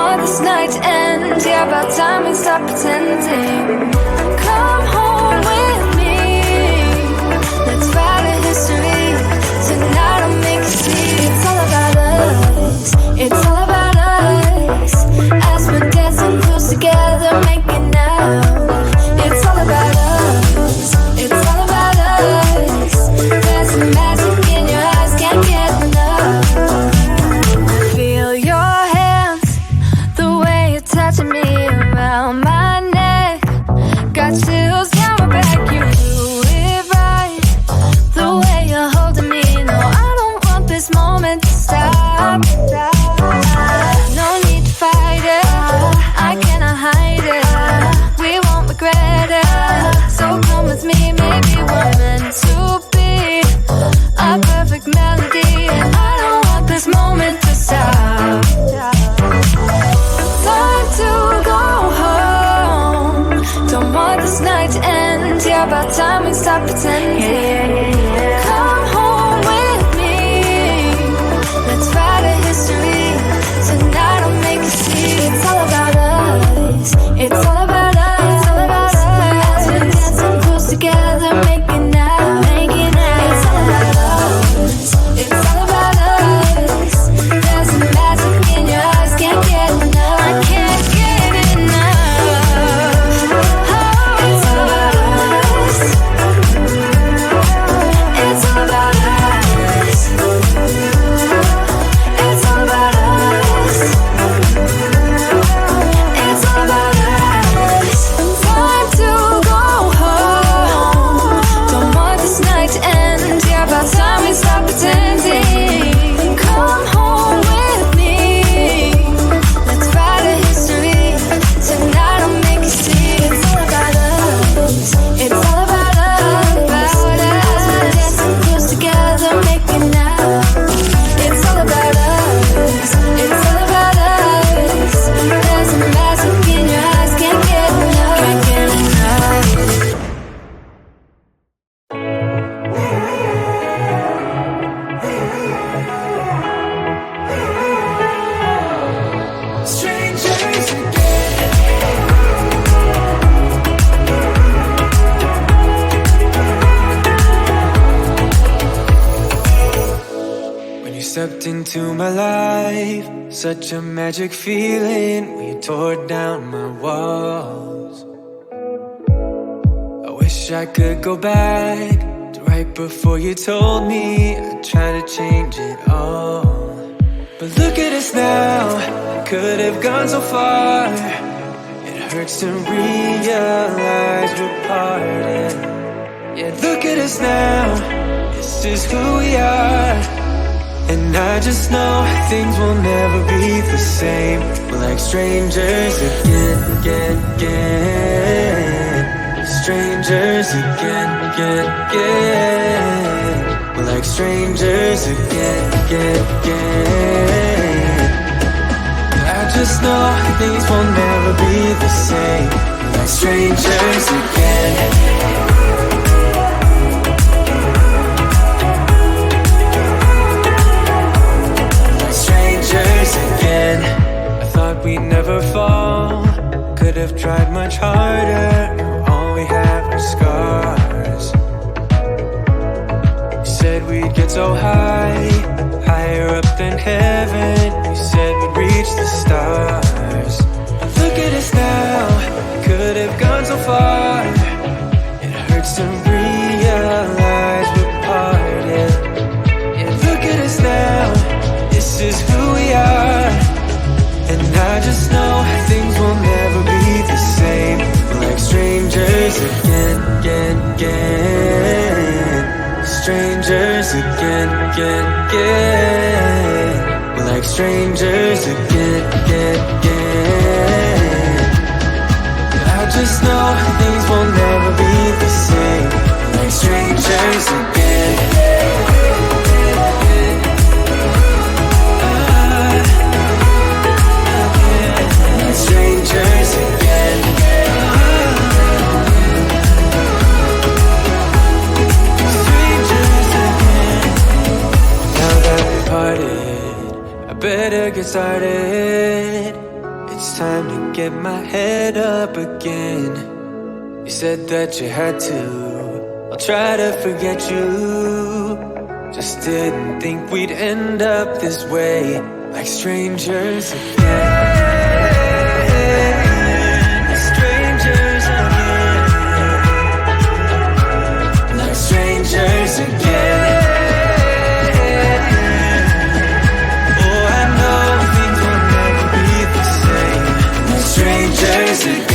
want this night to end. Yeah, about time we stop pretending. Come home with me. Let's write a history. Tonight I'll make you see. It's all about us. It's all about us. As we're dancing close together, making out. It's all about us. It's all about us. There's some magic in your eyes, can't get enough. Feel your hands, the way you're touching me around my neck. Got chills down my back, you do it right. The way you're holding me, no, I don't want this moment to stop. No need to fight it, I cannot hide it. We won't regret it, so come with me, maybe we're meant to be. A perfect melody, and I don't want this moment to stop. Time to go home. Don't want this night to end. Yeah, about time we stop pretending. Come home with me. Let's write a history. Tonight I'll make you see. It's all about us. It's all about us. It's all about us. As we're dancing close together, making out, making out. It's all about us. It's all about us. There's some magic in your eyes, can't get enough. I can't get enough. Oh, it's all about us. It's all about us. It's all about us. It's all about us. Time to go home. Don't want this night to end. Yeah, about time we stop pretending. Come home with me. Let's write a history. Tonight I'll make you see. It's all about us. It's all about us. About us. We're dancing close together, making out. It's all about us. It's all about us. There's a magic in your eyes, can't get enough. Can't get enough. Strangers again. When you stepped into my life, such a magic feeling when you tore down my walls. I wish I could go back to right before you told me I'd try to change it all. But look at us now, could have gone so far. It hurts to realize we're parted. Yeah, look at us now, this is who we are. And I just know things will never be the same. We're like strangers again, again, again. Strangers again, again, again. We're like strangers again, again, again. I just know things will never be the same. We're like strangers again. Again, I thought we'd never fall. Could have tried much harder. Now all we have are scars. You said we'd get so high, higher up than heaven. You said we'd reach the stars. But look at us now, could have gone so far. It hurts to realize we're parted. Yeah, look at us now, this is who we are. And I just know things will never be the same. We're like strangers again, again, again. Strangers again, again, again. We're like strangers again, again, again. I just know things will never be the same. We're like strangers again. Strangers again. Strangers again. Now that we parted, I better get started. it's time to get my head up again. You said that you had to, I'll try to forget you. Just didn't think we'd end up this way, like strangers again. Strangers again. Like strangers again. Oh, I know things will never be the same. Like strangers again.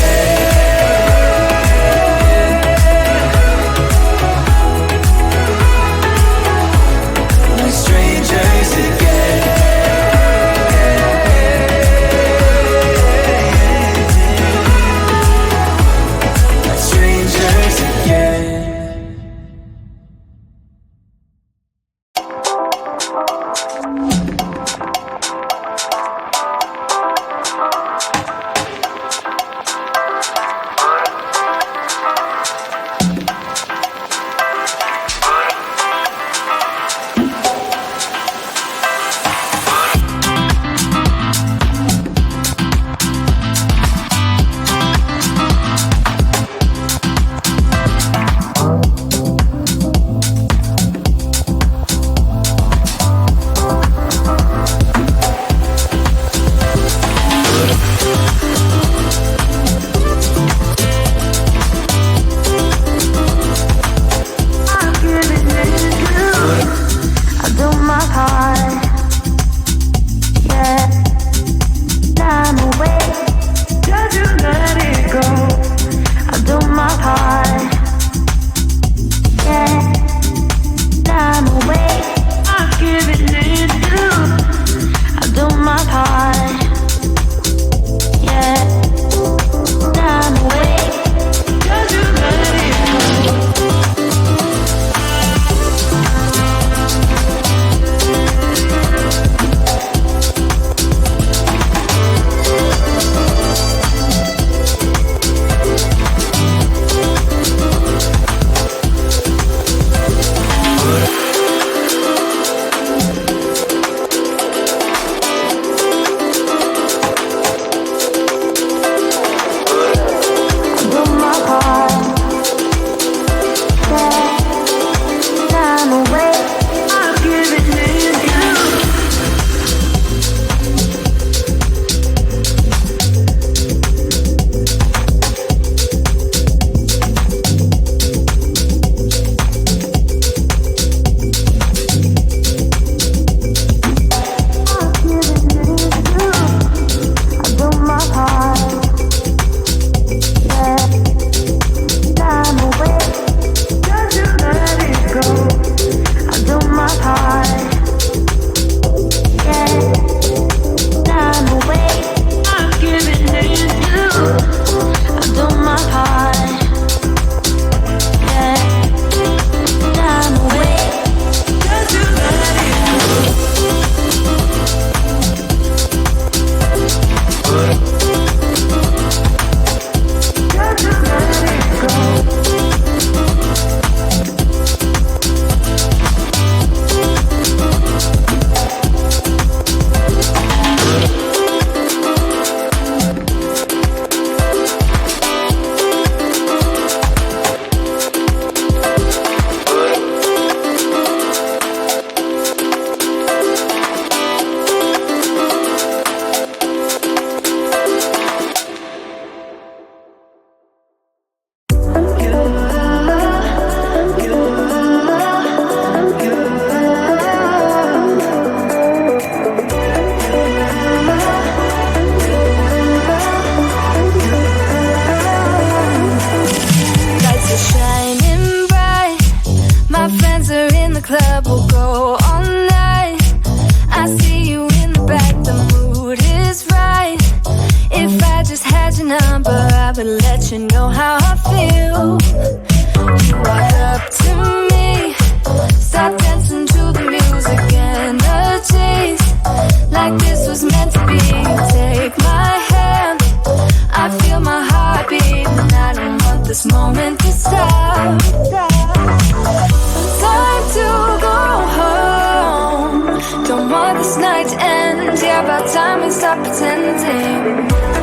Don't want this night to end. Yeah, about time we stop pretending.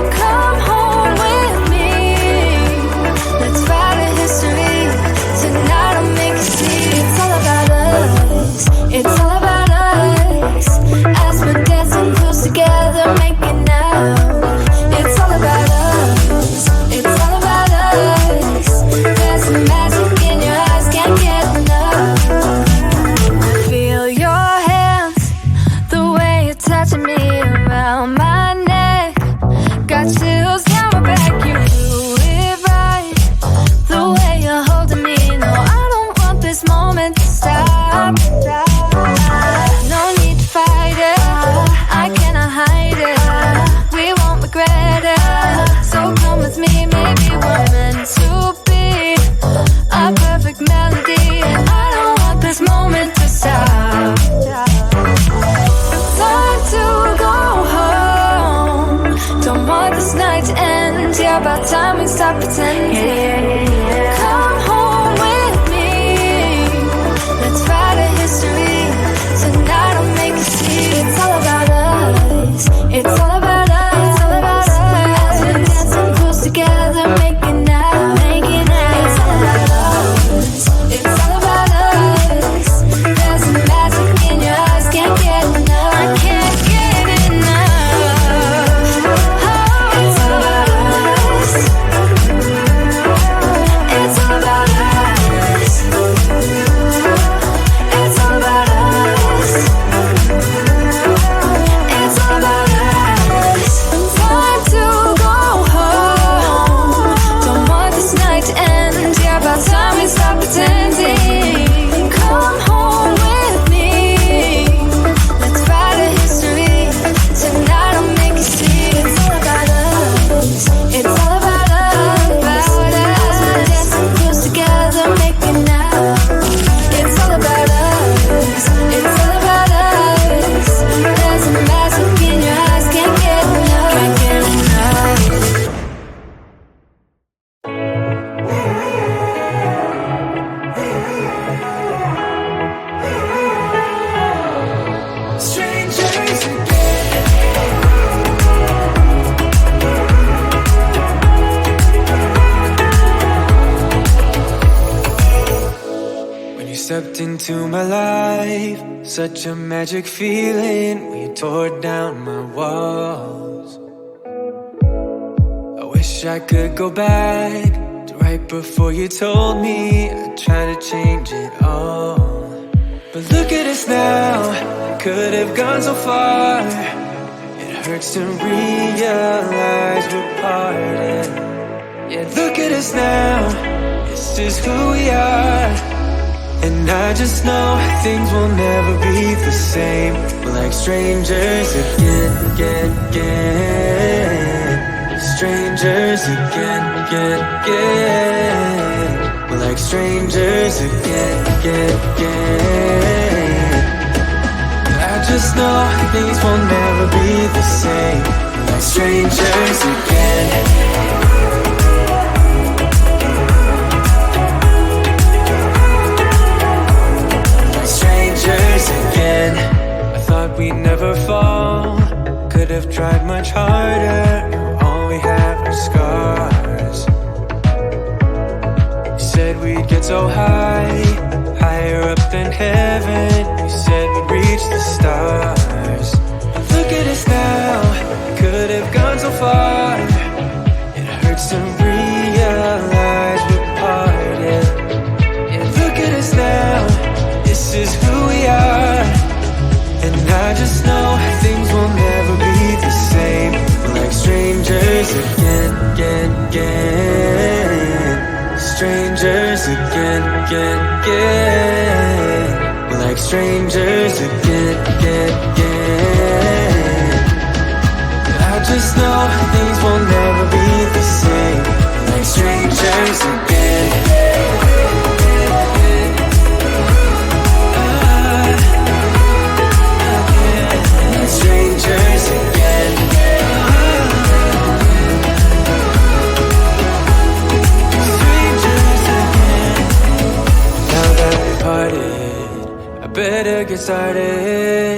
It's all about us as we're dancing close together, making out. It's all about us. It's all about us. There's some magic in your eyes, can't get enough. I feel your hands, the way you're touching me around my neck. Got chills down my back, you do it right. The way you're holding me, no, I don't want this moment to stop. No need to fight it, I cannot hide it. We won't regret it, so come with me, maybe we're meant to be. A perfect melody, and I don't want this moment to stop. Time to go home, don't want this night to end. Yeah, about time we stop pretending. Come home with me, let's write a history. Tonight I'll make you see. It's all about us. It's all about us. It's all about us. As we're dancing close together, making out, making out. It's all about us. It's all about us. There's some magic in your eyes, can't get enough. I can't get enough. Oh, it's all about us. It's all about us. It's all about us. It's all about us. Time to go home. Don't want this night to end. Yeah, about time we stop pretending. Come home with me. Let's write a history. Tonight I'll make you see. It's all about us. It's all about us. As we're dancing close together, making out. It's all about us. It's all about us. There's a magic in your eyes, can't get enough. Can't get enough. Strangers when you stepped into my life, such a magic feeling when you tore down my walls. I wish I could go back to right before you told me I'd try to change it all. But look at us now, could have gone so far. It hurts to realize we're parted. Yeah, look at us now, this is who we are. And I just know things will never be the same. We're like strangers again, again, again. Strangers again, again, again. We're like strangers again, again, again. I just know things will never be the same. We're like strangers again. Again, I thought we'd never fall. Could have tried much harder. Now all we have are scars. You said we'd get so high, higher up than heaven. You said we'd reach the stars. But look at us now, could have gone so far. It hurts to realize we're parted. Yeah, look at us now, this is who we are. And I just know things will never be the same. We're like strangers again, again, again. Strangers again, again, again. We're like strangers again, again, again. I just know things will never be the same. We're like strangers again. Strangers again. Strangers again. Now that we parted, I better get started.